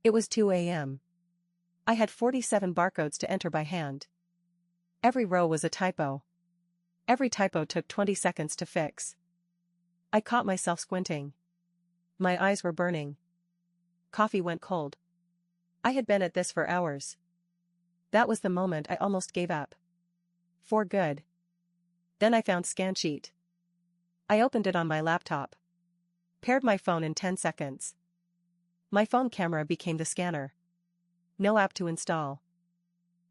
It was 2 a.m. I had 47 barcodes to enter by hand. Every row was a typo. Every typo took 20 seconds to fix. I caught myself squinting. My eyes were burning. Coffee went cold. I had been at this for hours. That was the moment I almost gave up. For good. Then I found Scansheet. I opened it on my laptop. Paired my phone in 10 seconds. My phone camera became the scanner. No app to install.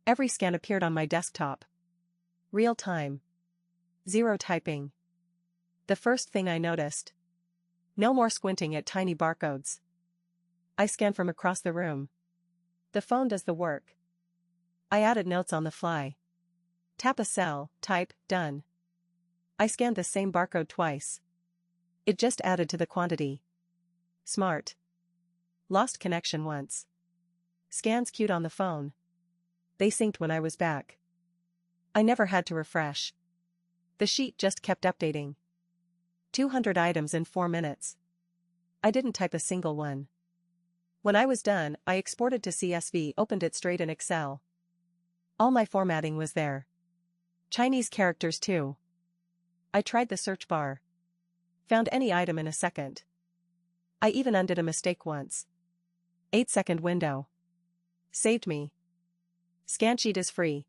Every scan appeared on my desktop. Real time. Zero typing. The first thing I noticed. No more squinting at tiny barcodes. I scanned from across the room. The phone does the work. I added notes on the fly. Tap a cell, type, done. I scanned the same barcode twice. It just added to the quantity. Smart. Lost connection once. Scans queued on the phone. They synced when I was back. I never had to refresh. The sheet just kept updating. 200 items in 4 minutes. I didn't type a single one. When I was done, I exported to CSV, opened it straight in Excel. All my formatting was there. Chinese characters too. I tried the search bar. Found any item in a second. I even undid a mistake once. 8-second window. Saved me. Scansheet is free.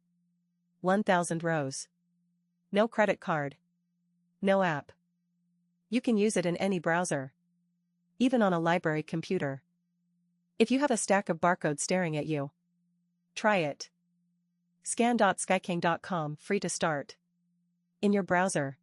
1,000 rows. No credit card. No app. You can use it in any browser. Even on a library computer. If you have a stack of barcodes staring at you, try it. Scan.skyking.com, free to start. In your browser.